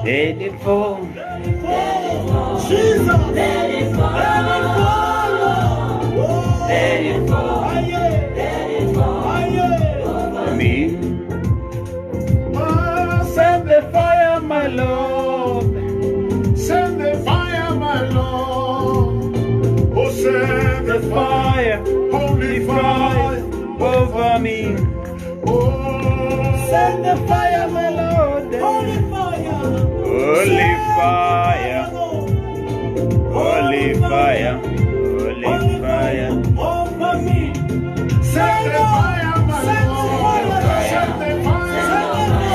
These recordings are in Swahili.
Let it fall. Jesus. Let it fall. Let it fall. Let it fall over me. Send the fire, my Lord. Send the fire, my Lord. Oh, send the fire, Holy fire over me. Oh, Send the fire, my Lord. holy fire. Holy fire. Holy fire. Holy fire. Over me. Send the fire, my Lord. Send the fire.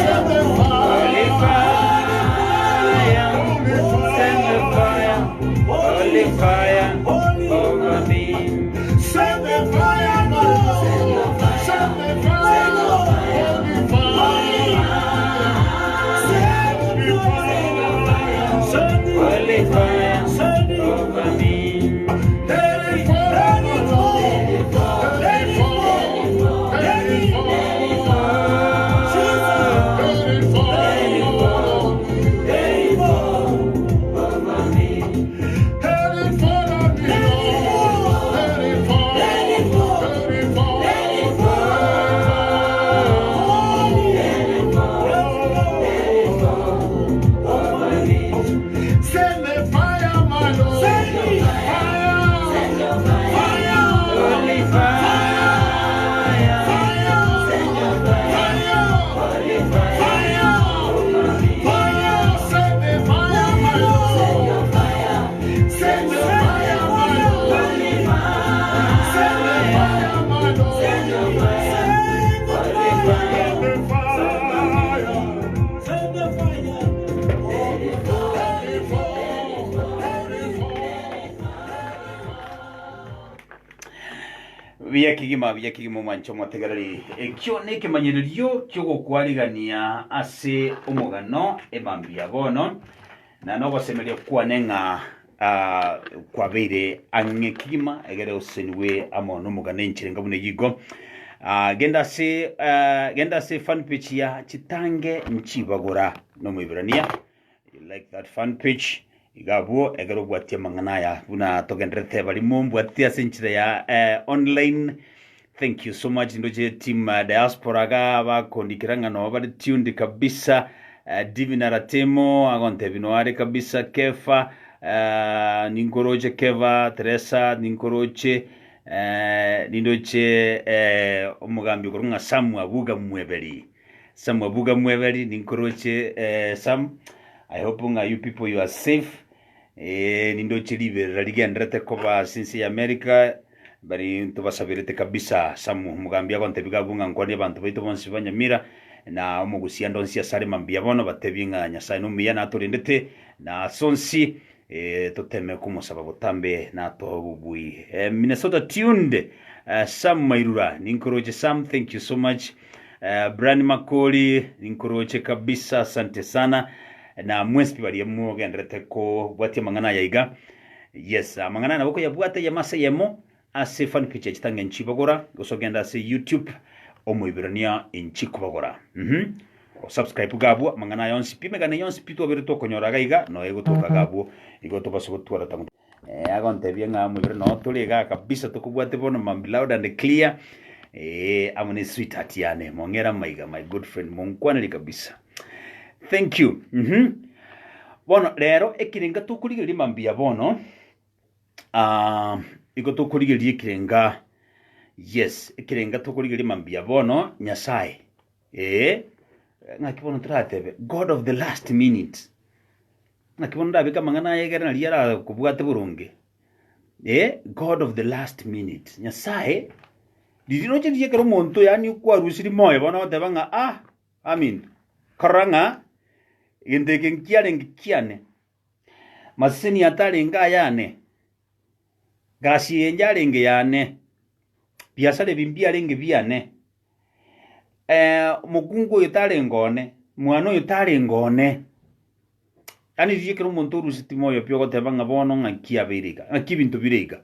Send the Holy fire. fire. Send the fire. Holy fire over me. Send the fire, my Lord. Send the fire. Holy fire. Send the fire. Send the Holy fire Send it. over me. Let it fall. Let it fall. Let it fall. Let it fall. Jesus. Let it fall. Let it fall. Over me. Let it fall on me, Lord. Let it fall. Let it fall. Let it Over me. Send the fire, my Lord. Send the fire. Send your fire. Fire. Holy fire. Send your fire. Holy fire. Fire. Over me. Fire. Send the fire, my Lord. Send your fire. Send the fire, my Lord. Holy fire. Send the fire, my Lord. Send your fire. Holy fire. Send the fire. Send the fire. Let it fall. Let it fall. Let it fall. Biyakigima mwancho mwategarari ekyo nekimanyiririo kyo gukwarigania ase omugano emambia bono na no gosemeria kwanenga kwabire angekigima egere oseniwe amono omugano enchirenga bune yigo genda se fan page ya chitange nchibagora no mwibirania. You like that fan page igabo egero bwatia manganaya buna togendrete bali mumbwatia senchire ya online. Thank you so much ndoje team diaspora ga bakondikiranga no bali tuned kabisa. Divina Ratemo agonte binoare kabisa. Kefa ninkoroche Keva Teresa ninkoroche nindoche omugambi kurunga Samu abuga mwebeli ninkoroche Sam. I hope you people you are safe. Nindoche libe ligendrete koba since America bari tubasabirete kabisa Samu mugambi agonte bigabunga nkwani abantu baito bonsi banyamira na omugusia ndonsi asare mambia bono batebinga nyasaye numiya naturindete na sonsi toteme kumusaba butambe na tobubui. Minnesota tuned. Sam Mairura ninkoroje Sam, thank you so much. Brian Makoli ninkoroje kabisa, asante sana na mwespi bali mu gendrete ko bwatia mangana yaiga. Yes, mangana na boko ya bwata ya masa yemo ase fan page chitange nchibagora gosogenda se YouTube omuibirania enchikubagora. Subscribe gabwo mangana yonsi pimegane yonsi pito berito konyoraga iga no ego toka gabwo igo to baso twara tangu agonte bienga muibire no tuliga kabisa tukubwate bono mambi loud and clear. Amone sweetheart yane mongera maiga, my good friend monkwaneli kabisa. Thank you. Bono lero ekirenga tukurigiri mambia bono igo tukurigiri ekirenga. Yes, ekirenga tukurigiri mambia bono nyasaye ngakibono tratebe God of the last minute. Ngakibono ndabika mangana yegera na liara kubwate burunge. God of the last minute. Nyasaye didinoche diyekero monto yani kwa rusiri moyo bono tebanga amin karanga yendeke nkiane maseni atalenga yane gasi yenjalenge yane biasale bimbia lenge biane mugungu yotalengone mwana yotalengone ani diyekero monto rusiti moyo pyo gotebanga bono ngakia birika ngakibintu birika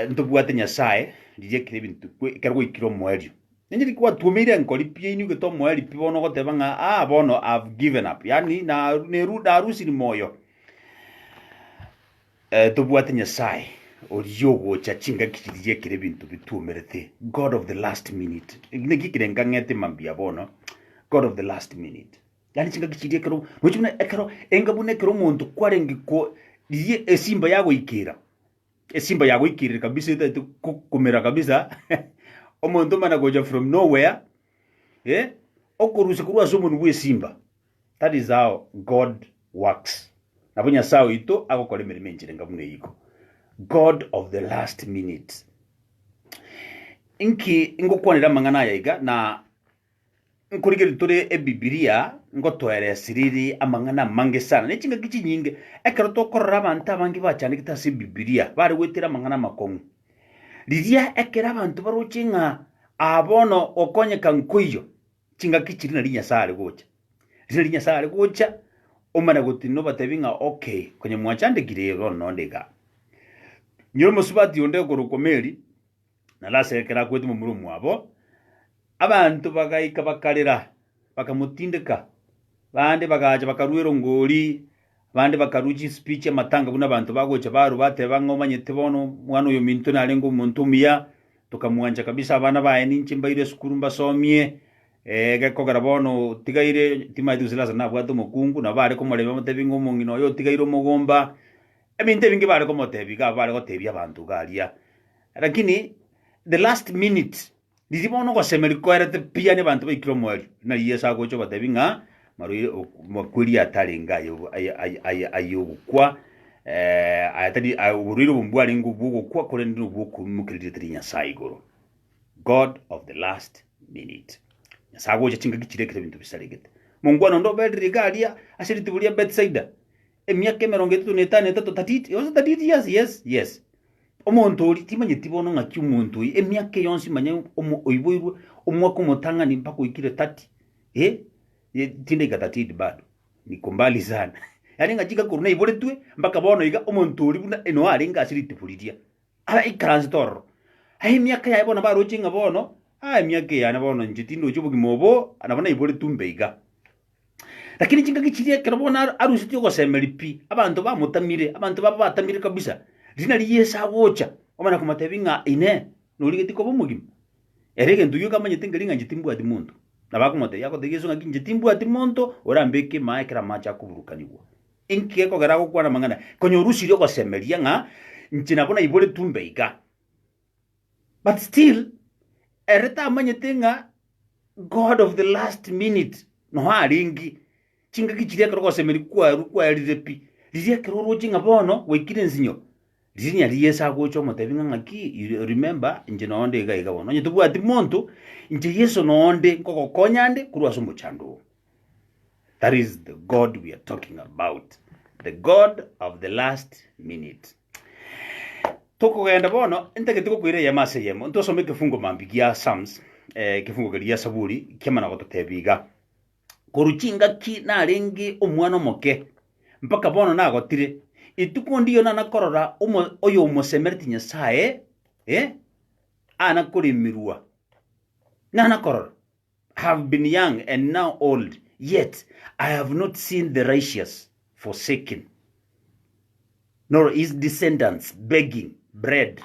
ntobwate nyasaye dije kire bintu kergo ikiro mwerio Nenye kwa tumire nkoli pie inu geto mweli pi bono goteba nga bono I've given up. Yani na rusi ni moyo. Tobwate Nyasaye oriogo cha chinga kichirie kire bintu bitumerete. God of the last minute. Negikire ngangete mambia bono. God of the last minute. Yani chinga kichirie kero nochuna ekero engabune kero muntu kwarengi ko diye esimba yago ikira. Esimba yago ikira kabisa ita kumera kabisa. Omuntu mana goja from nowhere. Okuruse kurwa somo nuwe simba. That is how God works. Nabunya sawo ito akokole merimenjire ngabune yiko. God of the last minute. Inki ngokwanira mangana yaiga na nkurigiri tore Biblia ngotwere siriri amangana mange sana nechinga kichi nyinge ekero tokorra abantu abangi bachane kitase Biblia bari wetira mangana makongu liria ekera abantu barochinga abono okonye kankuyo chinga kichiri na linya sare gocha linya sare gocha omana gutino batebinga okay kwenye mwachande girero nondega nyoro musubati onde korokomeri na lase ekera kwetu mumurumu abo abantu bagaika bakalera bakamutindika bande bagaja bakaruero ngoli bande bakaruji speech amatanga buna abantu bagocha baru bateba ngomanyete bono mwana uyo minto nalengo umuntu miya tukamwanja kabisa abana bae ninchi mbaire sukuru mbasomie gekogera bono tigaire timaidu zilaza na bwato mukungu na bare komoreba mutebingo mungino yo tigaire mugomba ebinte bingi bare komotebiga bare gotebia abantu galia lakini the last minute dizibono ko semeri ko erete pia ne bantu bakiro mwali na yesa gocho batebinga maru makwiri atalinga ayo kwa ayatadi uriro bumbwali ngubugo kwa kole ndubuko mukirite Nyasaye igoro. God of the last minute. Nyasaye gocho chinga kichireke bintu bisaregete mungwana ndo bedri galia asiri tubulia bedside emyaka 33 yoso 30 yes omuntu uri timanye tibono ngaki umuntu emyaka yonsi manye oiboirwe omwaka omutanga ni mpaka ikire 30 tinde gatatidi bado niko mbali sana yani ngachika kuruna iboletwe mpaka bono iga omuntu uri buna eno alinga asiri tipulidia ala ikransitor emyaka ya bona baro chinga bono emyaka ya na bono njitindo chubugi mobo anabona iboletumbe iga lakini chinga kichiria kerabona arusityo ko semelipi abantu bamutamire abantu babatamire kabisa lina liyesa wocha omana kumatebinga ine noligitiko bomugima erege nduyo kamanye tingelinga njitimbu ati muntu nabakumote yako tegeso ngaki njitimbu ati muntu orambeke maekera macha kuburukaniwa inke ko garago kwana mangana konyo rusiri ko semelia nga nchina bona ibole tumbeika but still ereta amanye tinga God of the last minute no haringi chinga kichiria ko semeli kwa rirepi liria keroro chinga bono wekire nzinyo Dizinya liyesa gocho motebinga ngaki remember nje noonde ga bono nyetubu ati muntu nje yeso noonde nkoko konyande kurwa sumbu chandu. That is the God we are talking about, the God of the last minute. Toko genda bono enteke tuko kwire yamase yemo nto some kifungo mambigia Psalms kifungo galiya saburi kyamana gototebiga koruchinga ki na rengi omwana moke mpaka bono na gotire itukondiyo na nakorora oyo umusemerti Nyasaye ana kurimirwa na nakorora have been young and now old yet I have not seen the righteous forsaken nor his descendants begging bread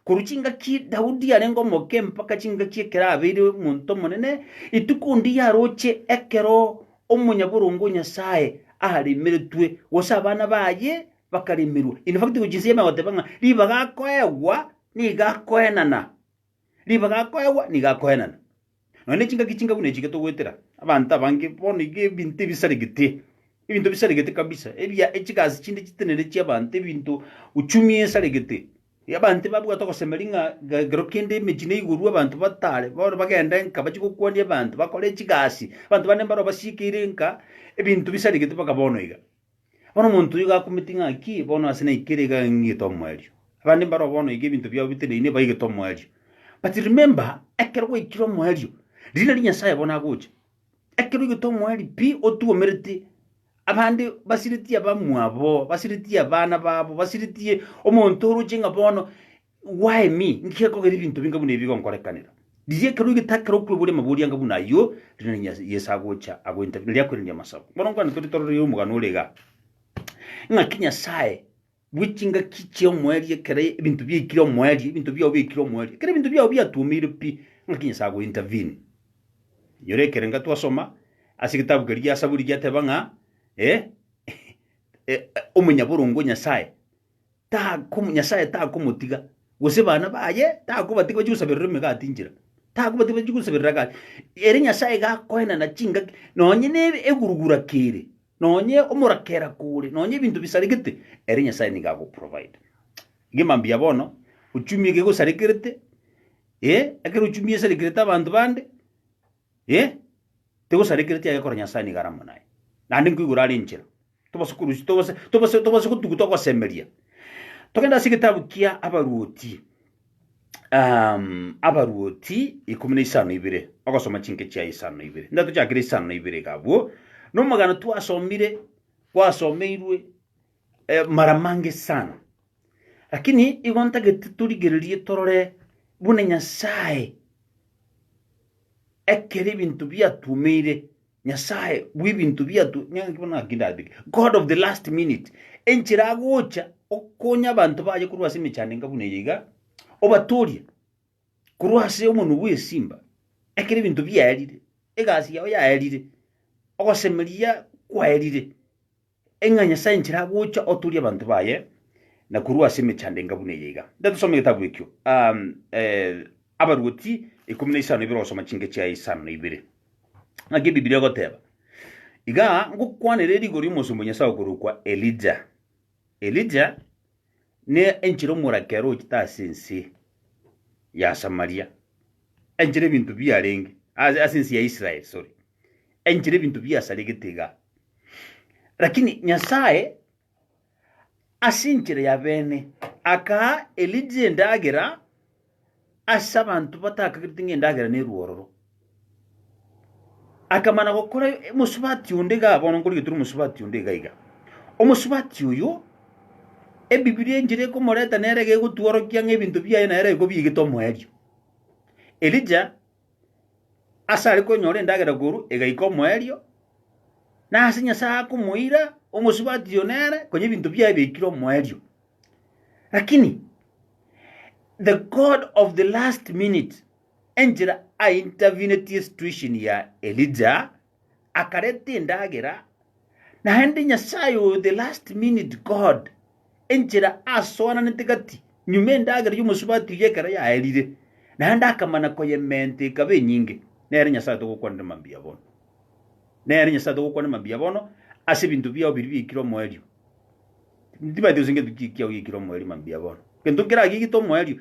kuruchinga ki Daudi arengo moke mpaka chinga ki kera abiri muntu monene itukondiya roche ekero omunyaburungu Nyasaye ahari miritwe wosabana baye bakarimirwa in fact ujinsiye magotebanga libagakoewa ni gakoenana none chinga kichinga bune chike to gwetera abantu abange bone ge bintu bisarigete kabisa ebya echigazi chinde chitenere cy'abantu ebintu uchumie sarigete yabantu babwa to kosemelinga grokende mejine iguru abantu batale boro bagenda nkabachiko kwandi abantu bakole echigazi abantu bane baro bashikirenka ebintu bisarigete bakabono iga bono muntu yiga kumitinga aki bono asine ikirega ngito mwelyo abandi baro bono ige bintu bya bitene ine bayige to mwelyo but remember ekero ikiro mwelyo lina Nyasaye bona goche ekero igito mwelyo pi otuo merite abandi basiriti abamwabo basiriti abana babo basiriti omuntu urujinga bono why me nkeko gari bintu binga bune bigo nkorekanira diye kero gitakero kwibure maburi anga buna yo rina yesagocha ago interview lya kwirinde masabo bono ngwana turi yo mugano urega ngakinya sae wichinga kichyo mweli kere ibintu byikiro mweli ibintu byo byikiro mweli kere ibintu byo byatumire pi ngakinya sago intervene yore kere nga twasoma asigitabu keri yasaburi gyatebanga umunyaburungu nyasaye ta nyasaye ta kumutiga gose bana baye ta kubatiga cyusabirira megatinjira ta kubatiga cyusabirira ga ere nyasaye ga koina na chinga nonye ne egurugura kire nonye umurakera kure nonye ibintu bisarigite ere nyasaye ni gago provide ngimambia bono uchumi ge gusarikirete akero uchumi esarikirete abantu bande tego sarikirete ya koranya nyasaye ni garama naye nandi kwigura arinjira tubasukuru tubase kutuguta kwa semeria tokenda sigitabu kia abaruoti abaruoti 15 akosoma chinke cha 5 ndatu cha 5 gabo no magana twasomire kwasomeirwe maramange sana lakini igonta geturigererie torore bune nyasaye ekere bintu byatumire nyasaye wibintu byatu nyangibona gindadike God of the last minute enchiragocha okonya abantu baje kurwase micane ngabune yiga obatoria kurwase umuntu wesimba ekere bintu byarire egasi yawe yarire ogosemeria kwaerire enganya nyasaye enchiragocha oturia abantu baye na kurwase micane ngabune yiga ndatusome gitabu ekyo abaruoti 15 ibiro soma chinge cha 5 ngaki Biblia goteba iga ngukwanere rigori musumbo nyasaye kurukwa Elijah ne enchiro murakero kitasensi ya Samaria enchire bintu byarenge asensi ya Israel sorry enchire bintu byasaregetega lakini nyasaye asinchire ya bene aka Elijah ndagera asabantu batakagitinge ndagera ne ruororo akamana gukora musubati undega bono nguri gituru musubati undega iga omusubati uyu Biblia njire ko moreta nerege gutuorokia ngebintu byaye na ere go bigito mwerio Elijah asari ko nyore ndagera guru egaiko mwerio na asinya saa kumuira omusubati yonere ko nyebintu byaye bikiro mwerio lakini the God of the last minute enjira a intervene situation ya Elijah akarete ndagera na hende nyasayo the last minute God enjira asona netigati nyume ndagera yumusubati yekara ya elire na handa akamana ko yemente kabe nyinge nere nyasayo to kwanda mambia bono nere nyasayo to kwanda mambia bono ase bintu bya obiri bikiro mwerio ndiba dezinge dukikia yikiro mwerio mambia bono kendo kira gigito mwerio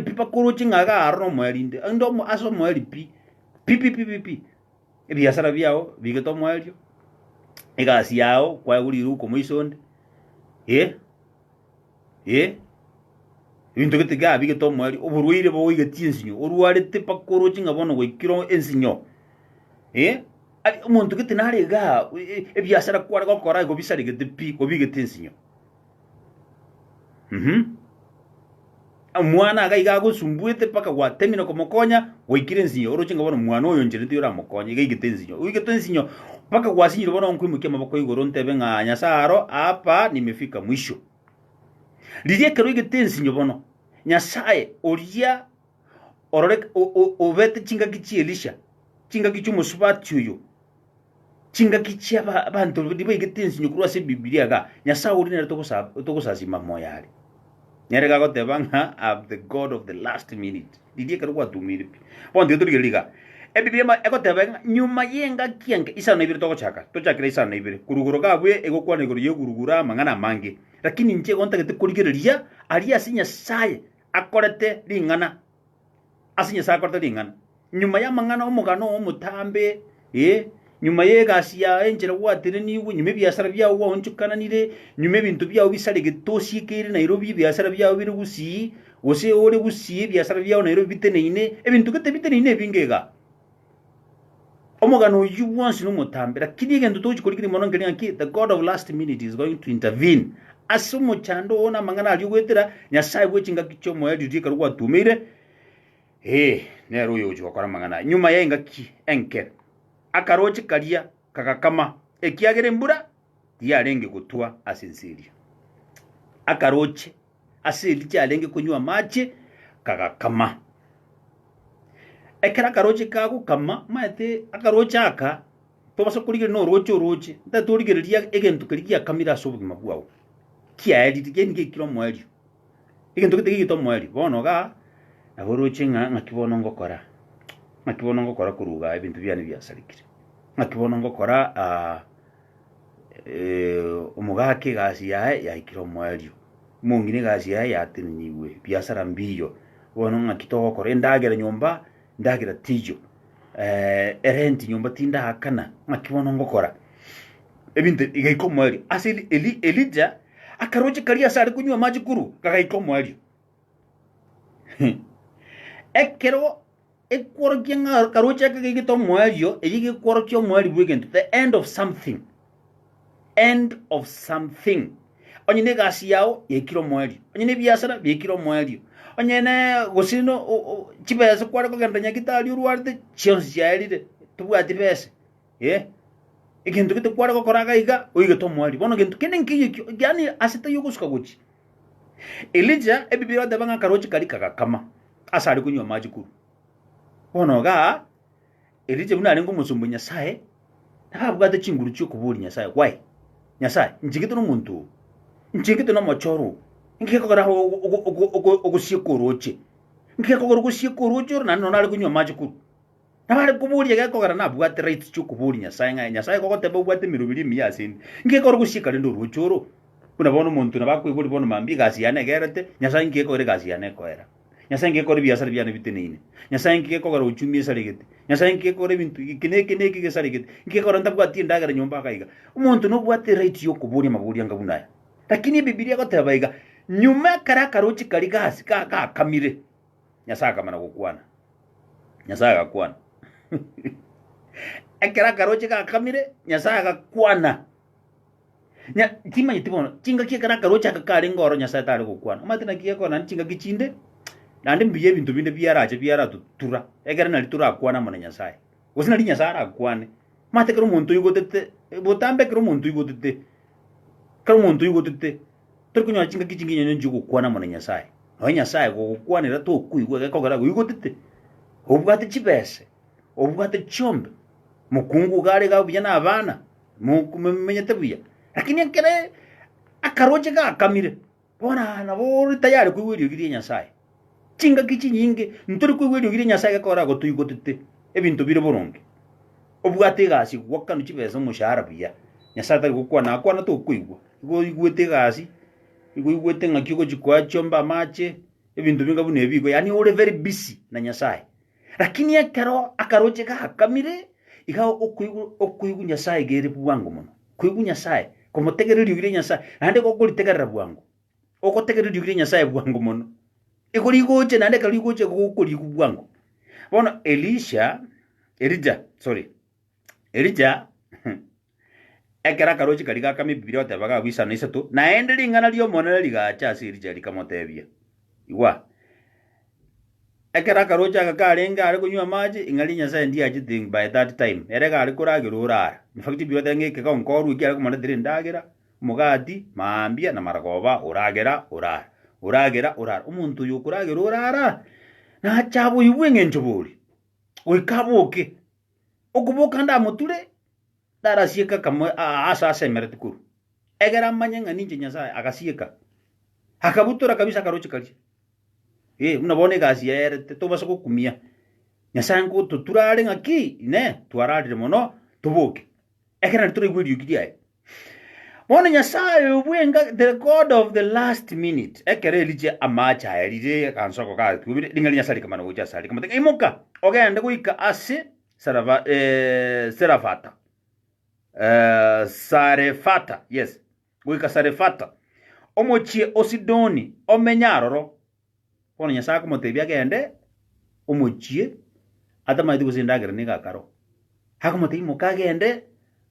pipa kuruchi ngaga arno mwerinde ando aso mweri pi ebiasara byao bigito mwerio egasi yao kwa uri ruko muisonde bintu gitiga bigito mwerio oburwire bo igatinsinyo oruware tipa kuruchi ngabono gwikiro ensinyo umuntu gitinare ga ebiasara kwara gokora go bisari gitipi go bigitinsinyo mwana agaiga gusumbuete paka gwatemino komokonya goikire nsinyo orochinga bono mwana oyo njirite yora mokonya igaigite nsinyo uigite nsinyo paka gwasinyiro bono nkwimukia maboko igoro ntebe nga nyasaro apa nimefika mwisho lirie kero igite nsinyo bono nyasaye oria orore obete chinga kichi Elisha chinga kichu musubati uyo chinga kichi abantu dibo igite nsinyo kurwase Biblia ga nyasaye uri nere tokosasima moyali nyerega gotebanga of the God of the last minute didie kero kwa tumire ponde turigeliga Biblia egotebanga nyuma yenga kienge isa na ibire togochaka tochakira isa na ibire kuruguro gabwe egokwana igoro yegurugura mangana mange lakini nje gonta gete kurigereria ari asinya saye akorete ringana asinya saye akorete ringana nyuma ya mangana omugano omutambe nyuma yegasi ya enjera gwatire niwe nyuma byasara byawo wonchukananire nyuma bintu byawo bisare getoshikire Nairobi byasara byawo biri gusi ose ore gusi byasara byawo Nairobi biteneine ebintu gete biteneine bingega omugano you once no mutambira kidige ndo tochikorikire mono ngeri ki the God of last minute is going to intervene asumo chando ona mangana ali gwetera nyasaye gwechinga kichomo ya didika rwa tumire nero uyo ujokora mangana nyuma ya ingaki enke akaroche karia kakakama ekiagere mbura tiarenge gutua asinsiria akaroche asili tiarenge kunywa mache kakakama ekera akaroche kago kama maete akaroche aka tobasa kurigere no roche ndaturigereria egento kirigia kamira sobugima bwawo kiaedi tigengi kilo mweli egento kitigi to mweli bonoga aboroche ngakibono ngokora kuruga ebintu byane byasarikire ngakibono ngokora umugake gasi ya ikiro mweli mungine gasi ya tinniwe biasara mbiyo bono ngakitogokora endagera nyomba ndagera tijo erenti nyomba tinda hakana ngakibono ngokora ebintu igaiko mweli asili elija akaroche karia sare kunywa maji kuru kagaiko mweli ekero ekorokia karoche kagigito mwelio eyige korokio mweli bwegento the end of something onyine gasi yao yekiro mweli onyine biasara yekiro mweli onyine gosino chibese kwara kogenda nyakitali urwarte chionsi yaelire tubwati bese ikintu kito kwara kokoraga iga oyigeto mweli bono kintu kinenki yani asita yogusuka guchi Elija ebibiro dabanga karoche kali kakakama asari kunywa maji kuru bonoga Elija munari ngo musumbu nyasaye ntabwo adakinguru cyo kuburi nyasaye why nyasaye njigito no muntu njigito no mochoro ngikokora ogushiekoroche ngikokora ogushiekoroche nani nonari kunywa maji kuru nabari kuburi yakokora nabwo ati right cyo kuburi nyasaye kokotebe ubwate mirubiri miyasindi ngikokora ogushikale ndo ruchoro unabona umuntu nabakwiburi bono mambi gasi yane gerete nyasaye ngikokora gasi yane koera nyasaye ngikokora biasara byane bitenine nyasaye ngikokora uchumi esarigete nyasaye ngikokora bintu kineke gesarigete ngikokora ndabwati ndagara nyomba akaiga umuntu no bwate right yo kuburi maburi angabunaya lakini Biblia kotebaiga nyuma kara karochi kali gasi kamire nyasaye kamana gukwana nyasaye gakwana ekera karochi kamire nyasaye gakwana tima yitibona chinga kikara karochi akakare ngoro nyasaye tare gukwana matina kiyekona chinga kichinde nandi mbiye bintu binde byara tutura egera nali tura akwana mana nyasaye usina li nyasaye akwane mate kero muntu yugotete botambe kero muntu yugotete turi kunywa chinga kichingi nyenye njugo kwana mana nyasaye no nyasaye gukwanira to kuigwa gekogera yugotete obwate chibese obwate chombe mukungu gare gabuya n'abana mukumenyete buya lakini akere akaroche kamire bona nabo tayari kuiwirio giri nyasaye chinga kichinyinge nturi kuiwirio giri nyasaye gakora gotuyigotete ebintu bire boronge obwate gasi gwakanu chibese mushahara buya nyasaye tari gukwana akwana to kuigwa igwete gasi igwete ngakiko chikwa chomba mache ebintu binga bune bigo yani ore very busy na nyasaye lakini akaro akaroche kamire igao okuigu nyasaye gere bwangu muno kuigu nyasaye komotegererio gire nyasaye nande gokuritegerera bwangu okotegererio gire nyasaye bwangu muno igorigoche nande karigoche gokurigu bwangu bono Elija ekera karoche kariga kami Biblia tabaga wisana isatu naende lingana lyo monera ligacha Elija likamotebia iwa ekera karoche akakarenga ari kunywa maji ingali nyasaye ndiye ajiting by that time erega ari kuragiro urara in fact Biblia tangeke ka onkoru ikira kumana dire ndagira mugati maambia na maragoba uragera umuntu yukuragira urara na chabo yibwenge njobori wikabuke okubuka ndamuture darasieka kamwe asa emeretikuru egera manyanga ninje nyasaye akasieka akabutura kabisa karoche kaje unabone gasi yerete tobasa kukumia nyasaye ngo tuturare ngaki ne twararire mono tubuke egera nturi gwirio gidiaye bona nyasaye ubwenga the god of the last minute ekere elije amacha elije kansoko ka kubire dingali nyasaye kamana uja sali kamata imoka ogende kuika ase Sarefata yes kuika Sarefata omochie Osidoni omenyaroro bona nyasaye kumotebia gende omochie atama ndi kuzindagira ni gakaro hakumotei mukagende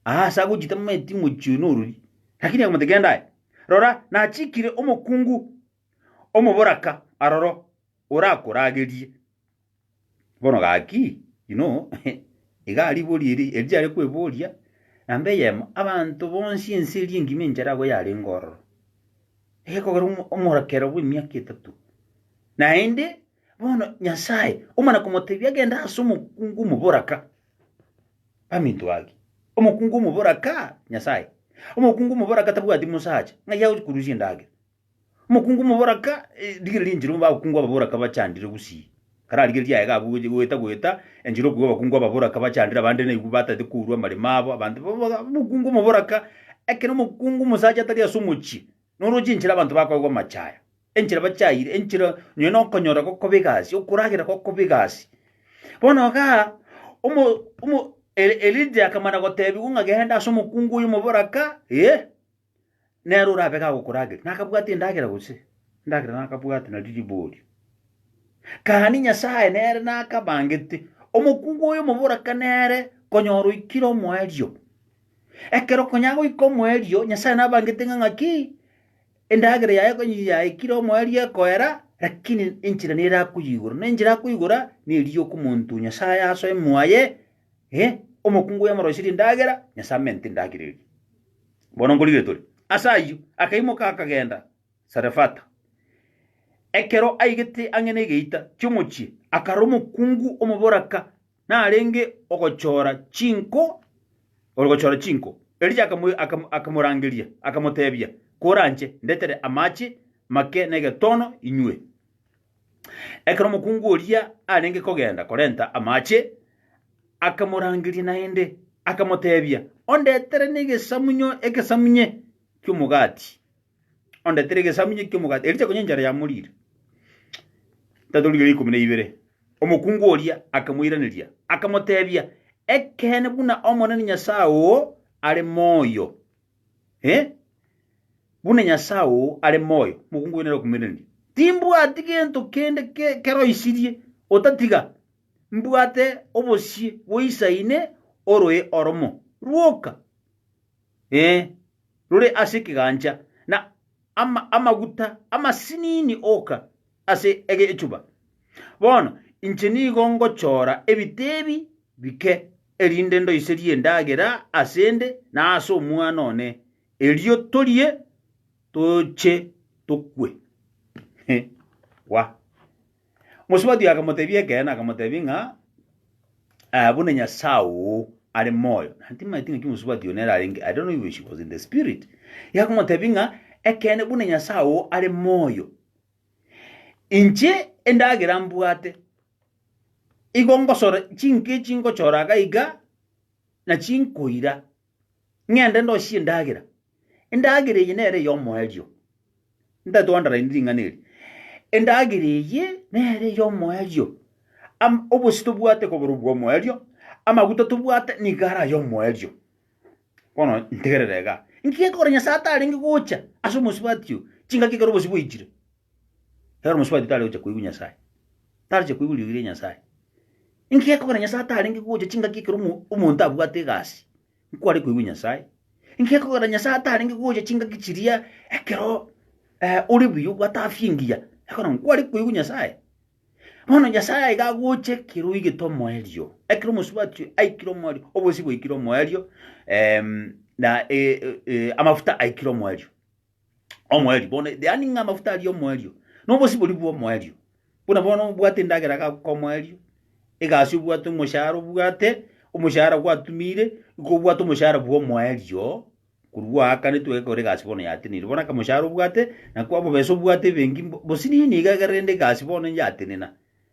asa gujita meti mochie noruri lakini akomotegenda rora na chikire omokungu omoboraka aroro urakoragerie bono gaki igari bori eri kweboria nambe yemo abantu bonsi ensi ringime njara go yari ngororo ekogera omorakero bw'emyaka 3 naende bono Nyasaye omana kumotebia genda ase omokungu omoboraka paminto wagi omokungu omoboraka Nyasaye omokungu omoboraka tabwati musacha ng'aya okurusia endage omokungu omoboraka digire njiro bakungu ababoraka bachandire gusi kararige ryaega gweta enjiro kuba bakungu ababoraka bachandira abande ne ibata de kurwa marimabo abantu omokungu omoboraka ekero omokungu musacha tari asumuchi noroji njira abantu bakwa machaya enjira bachayire enjira nyono konyora ko kobegasi okuragira ko kobegasi bono ga omo elide akamana gotebi ungagenda asomo kungu y'umuboraka nero rabega gukuragira nakabwati ndagira guse ndagira nakabwati na didibodi kahani Nyasaye nere nakabangete omukungu y'umuboraka nere konyoro ikiro mwerio ekero konyago ikomwerio Nyasaye nabangete ngaki endagira yaye konyiya ikiro mwerio koera lakini inchira nera kuyigura nenjira kuyigura niriyo kumuntu Nyasaye aso emwaye omukungu yamoroshiri ndagera Nyasaye ndagiriri bono ngolire tori asayu akaimoka akagenda Sarefata ekero aigete angene geita cyumuchi akaromo kungu omuboraka narenge ogochora chinko elija akamurangiria akamotebia koranje ndetere amachi make nege tono inywe ekero mukungu oria arenge kogenda korenta amachi akamurangiria naende akamotebia ondetere nege samunyo ekesamunye cyumugati ondetere gesamunye cyumugati elija konyenjara ya murire tadulire 12 omukungu oria akamuiraniria akamotebia ekene buna omonani Nyasawo ale moyo buna Nyasawo ale moyo mukungu nero kumirani timbu atigento kende kero isirie otatiga mbwate obosie boisaine oroe oromo ruoka rure asikiganja na amaguta amasinini oka ase ege echuba bono incheni gongo chora ebitebi bike erinde ndo iserie ndagera asende na aso mwana one elio torie toche tokwe wa musubati akamotebia kena akamotebinga bune Nyasawo ale moyo ntima itinga kimusubati onera alingi I don't know if she was in the spirit yakamotebinga ekene bune Nyasawo ale moyo inche endagera mbwate igongosora chinko choraga iga na chinkoira ngende ndo shi ndagera yenere yo moyo ndadondara indinga neri endagiriye nere yo moyo obusito bwate ko burubwo moyo amaguta tubwate nigara yo moyo kono ntegererega nkiye korenya sata alingi gucha aso musbatio chinga kikaro bosibo ijire hero muswati tale ucha kuigu Nyasaye tale cha kuigu ligire Nyasaye inkiye korenya sata alingi gucha chinga kikaro umuntu abwate gasi nkwari kuigu Nyasaye inkiye korenya sata alingi gucha chinga kichiria ekero uri biyo gwatafingia ekona nkwari kuigu Nyasaye bono Nyasaye gaguche kiru igitomo elio ekero musubati aikiro mwari obosibo ikiro mwelio na amafuta aikiro mwelio omwelio bono yani nga amafuta ali omwelio no bosibo libuo mwelio buna bono bwate ndagera ka komwelio egasi bwate umushahara bwate umushahara gwatumire go bwate umushahara bwo mwelio kurwa akane twekore gasi bono yatinire bona ka mushahara bwate na kwa bobeso bwate bengi bosini ni gagarende gasi bono yatinena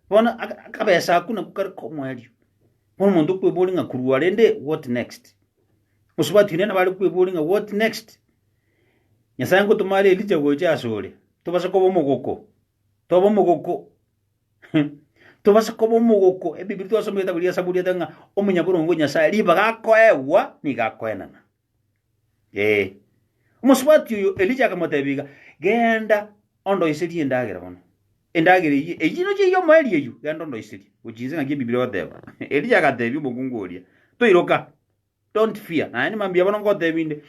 bona akabesa kuna kukari komwelio bono muntu kwebolinga kurwa rende what next musubati nena bali kwebolinga what next Nyasaye ngo tumale elija gocha asore tobasa ko bomogoko tobasa ko bomogoko ebibiri twasomye tabulia sabulia tanga omunyaburo ngo Nyasaye liba gakoewa ni gakoenana musubati yo elija akamotebiga genda ondo isiri ndagera bono endagera iyi ejino je yo mweli eyu genda ondo isiri ujize ngi bibiri odeba elija akatebi mugungoria toiroka don't fear na ni mambia bono ngotebinde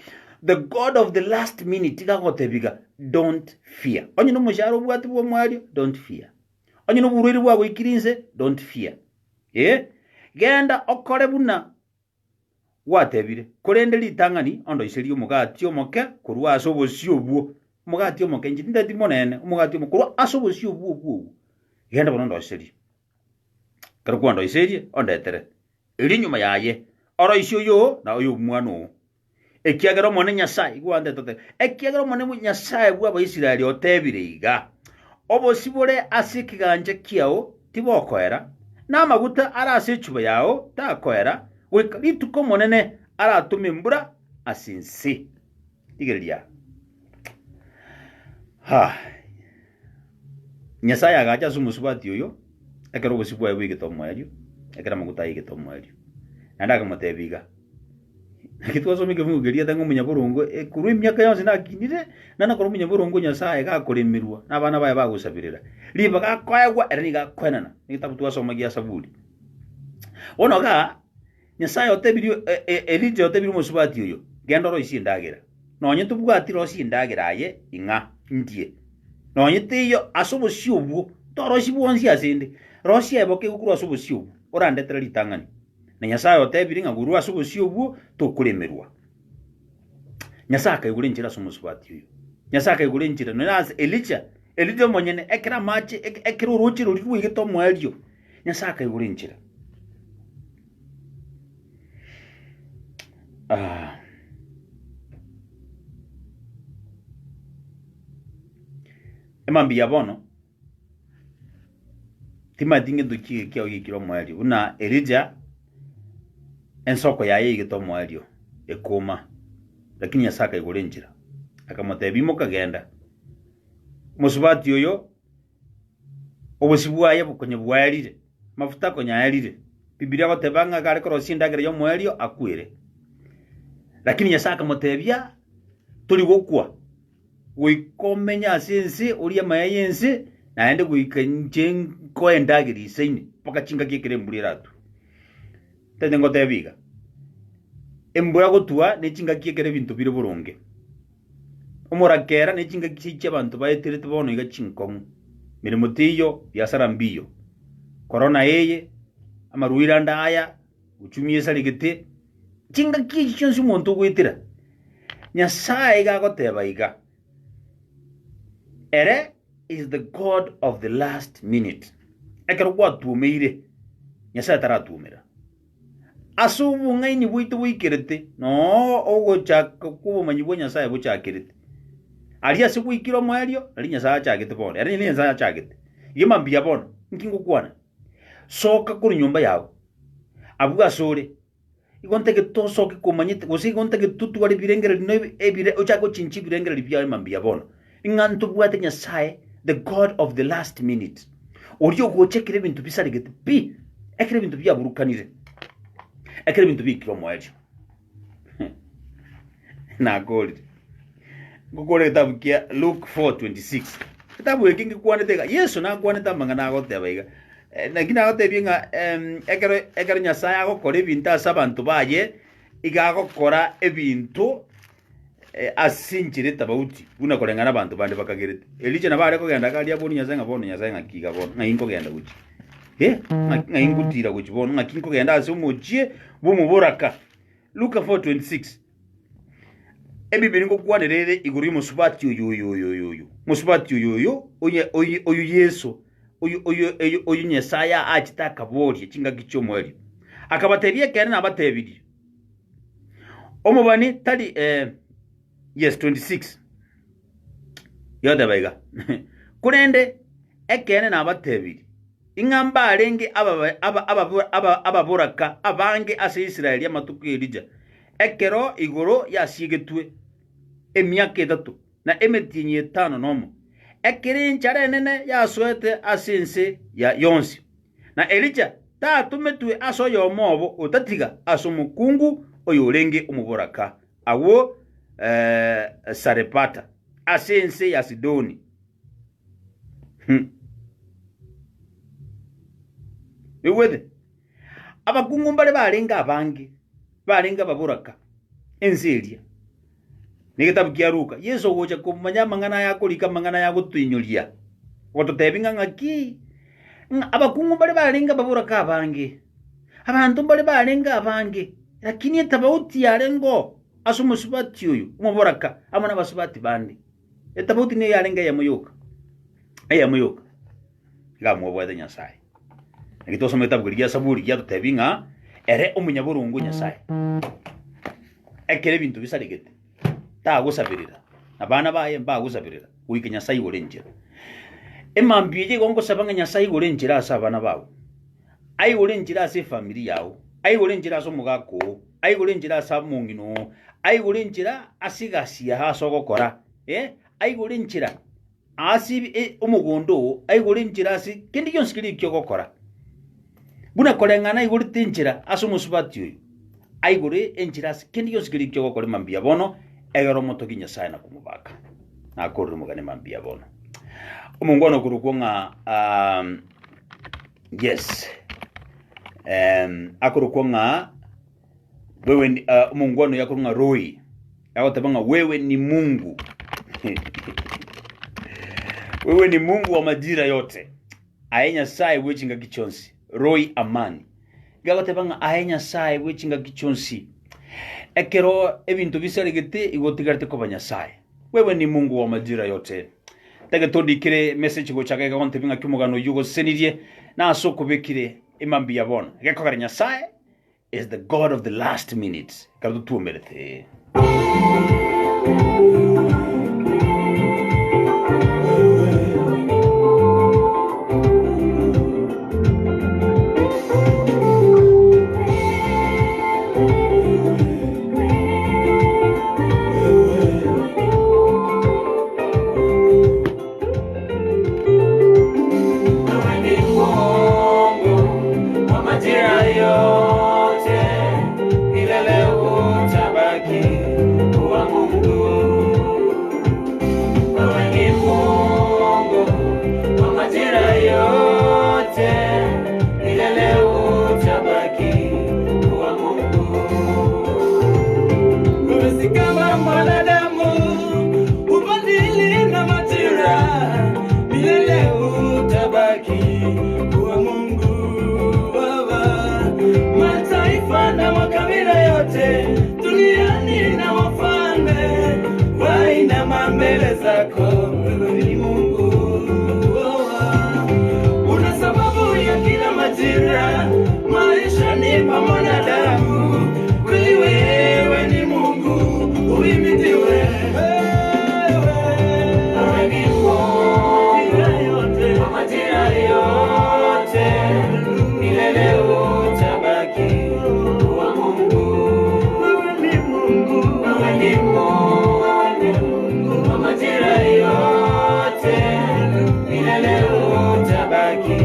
the God of the last minute gagotebiga don't fear onye no musharo bwatu bwo mwali don't fear onye no burwiri bwa ikirinze don't fear genda okore buna watebire kurende litang'ani ondo iseri omogati omoke korwa ase obosi obwo omogati omoke inji ndeti monene omogati omo korwa ase obosi obwo genda bono ondo iseri kero kwando iseri ondetere eri nyuma yaye oro isi oyo na oyo omwana owo ekiagera omone nyasaye gwande tote ekiagera omone nyasaye bwa Abaisiraeli otebire iga obosi bore ase ekiganja kiao tibokoera n'amaguta ara ase echuba yao takoera rituko monene aratume mbura asinsi igereria nyasaye agacha sumusubati oyo ekero obosi bwae bwigetomoerio ekera amaguta igetomoerio nanda kamotebiga kitwasomike mugeria tango munyaborongo kurwe myaka yose nakinire nana koro munyaborongo nyasaye gakoremerwa nabana baye bagusabirira liba gakoegwa erani gakwenana nigitabu twasomagia Saburi onoga nyasaye otebirio Elija otebirio musubati oyo genda ro isi ndagira nonye tubwatiro isi ndagira aye inga ndie nonye tiyo asobosi obwo toro sibwonsi asende rosi eboke gukuru asobosi obwo orandetera litang'ani na nyasaye otebiri nga guru asobosi obwo tokuremerwa nyasaye akaigure njira somusubati oyo nyasaye akaigure njira nonase Elija monyene ekera mache ekera uruchi ruriru igetomoerio nyasaye akaigure njira emambi yabono timatinge duki kiao gikiro mwali una Elija ensoko yaye igetomoerio ekoma lakini yasaka igore njira akamotebimo kagenda musubati oyo obosibwaye bukonye bwalire mafuta konyalire Biblia gotebanga gare korosindagira yo mwerio akwire lakini yasaka motebia tuli gokwa wikomenya asense uri amayense naende guikanje ko endagiri iseine paka chinga kikire mbuliratu tende ngotebiga embura gotua ne chinga kikire bintu bire burunge omorakera ne chinga kiche abantu baetere tubono iga chinkomu mirimo tiyo biasara mbiyo corona yeye amaruira ndaya uchumie saligete chinga kicho nsi muntu gwitira nyasaye gagoteba iga ere is the God of the last minute ekero gwatumeire nyasaye taratumira asubu ngaini bwitu bwikirete no ogochaka kubumanyi bwa nyasaye buchakirete alia sigwikiro mwario ali nyasaye achagete bone ali nyasaye achagete yimambia bono nkingo kwana soka kuri nyumba yawe abuga sore igontege tosoke kumanyite gosi gontege tutu wali birengere no ebire ochako chinchi birengere libya mambia bono ingantu bwate nyasaye the God of the last minute oriyo gochekire bintu bisaligete pi ekire bintu bya burukanire ekire bintu bikiro mwaje na gold gukore tabukia Luke 4:26 tabu ekingi kwanetega Yesu na kwaneta mangana agoteba iga na gina agotebinga ekero nyasaye agokora ebintu asa abantu baye iga agokora ebintu asinchire tabauti buna korengana abantu bande bakagerete Elija nabare kogenda kali aboni nyasaye ngakiga bono ngainko genda guchi ngaingutira guchi bono ngakinko genda ase umuchie bumuburaka Luka 4:26 ebibiri ngokwanirere iguri musubati oyo musubati oyo Yesu oyo nyasaye achitaka bori chinga gichomweri akabaterie kene nabatebiri omubani tali yes 26 yoda baiga kurende ekene nabatebiri ingamba arenge ababuraka abange ase Israeli amatuku Elija ekero igoro yasigetwe emyaka 3 na emetinye 5 nomo ekere nchare nene yaswete asense ya yonsi na Elija tatumetwe aso yomobo otatiga aso mukungu oyorenge umuburaka awo Sarepata asense ya Sidoni Ewede abakungu mbale barenga abange barenga baburaka enseria nigitabu kia Luka Yesu gocha kumanya mangana yako lika mangana yako tuinyolia wototebinga ngaki abakungu bali balenga babura ka bange abantu bali balenga abange lakini etabauti yalengo asumusubati uyu muboraka amana basubati bandi etabauti ne yalenga ya muyuka ga mwobwede Nyasaye ngito someta bugiriya saburi ya tutebinga ere umunyaburungu Nyasaye ekere bintu bisaligete ta gusabirira abana baye mba gusabirira uike Nyasaye gorenjira emambije gongo sabanga Nyasaye gorenjira asabana bawo ai gorenjira ase family yawo ai gorenjira aso mugako ai gorenjira asa mungino ai gorenjira asigasia haso gokora ai gorenjira asi umugondo ai gorenjira asi kendi yonskiri kyo gokora buna kolengana ai gorenjira aso musubati uyu ai gore enjira asi kendi yonskiri kyo gokora mambia bono egero motoki Nyasaye na kumubaka na korru mugane mambia bono umungono kurukonga yes akurukonga wewe umungono yakurunga roi yakotabanga wewe ni Mungu wewe ni Mungu wa majira yote aenya sai wechinga kichonsi roi amani yakotabanga aenya sai wechinga kichonsi ekero ebintu bisaligete igotigarte ko Nyasaye wewe ni Mungu wa majira yote tage tondikire message go chaka gonte binga kimugano yugo senirie na soko bekire imambi yabona gekogara Nyasaye is the God of the last minutes kadu tu merete mbele zako wewe ni Mungu una sababu ya kila majira maisha ni pa mwanadamu kweli wewe ni Mungu uhimidiwe wewe ni Mungu yote majira yote milele utabaki kuwa Mungu wewe ni Mungu wewe ni Mungu majira yote milele utabaki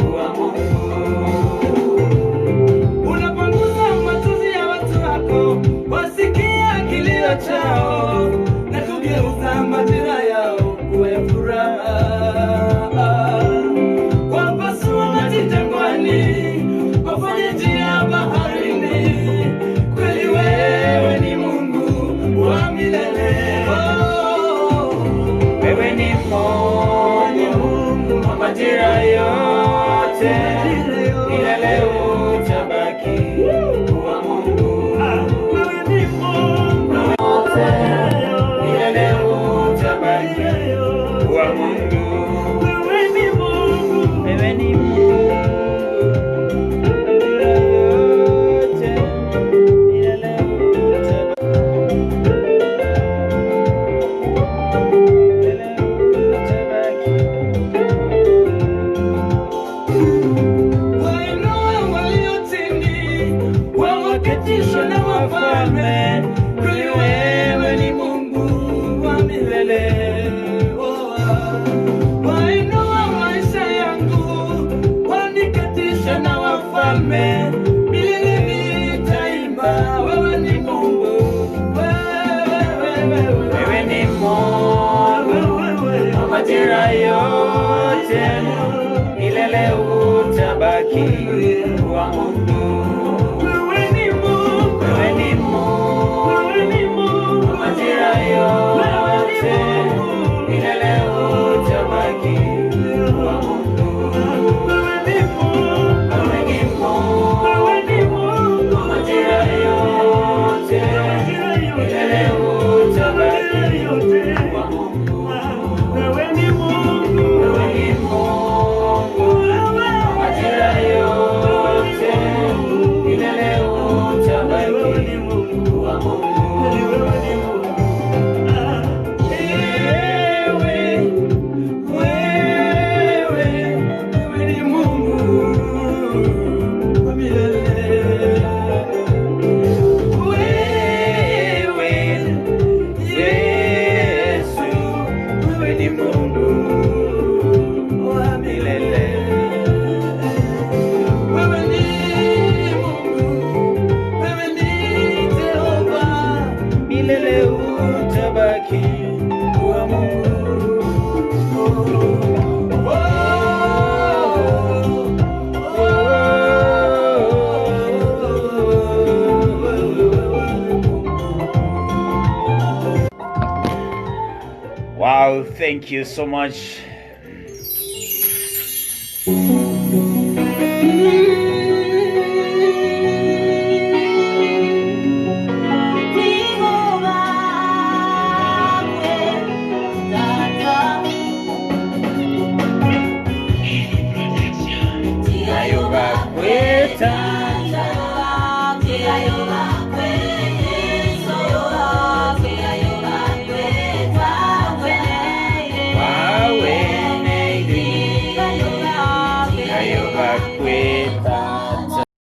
kuwa Mungu. Unapanguza machozi ya watu wako, wasikia kilio chao na kugeuza majira yao kuwa furaha. Wapasua maji jangwani, wafanye njia baharini, kweli wewe ni Mungu wa milele. Wewe ni Mungu wa majira yote, milele utabaki kuwa Mungu. Wewe ni Mungu wote, milele utabaki kuwa Mungu. Wewe ni Mungu, wewe ni Mungu yote, milele na wafalme, kweli wewe ni Mungu wa milele. Wainua maisha yangu, wanikatisha na wafalme, milele nitaimba wewe ni Mungu. Wewe ni Mungu wa majira yote, milele utabaki kuwa Mungu. Milele utabaki kuwa Mungu. Wow, thank you so much.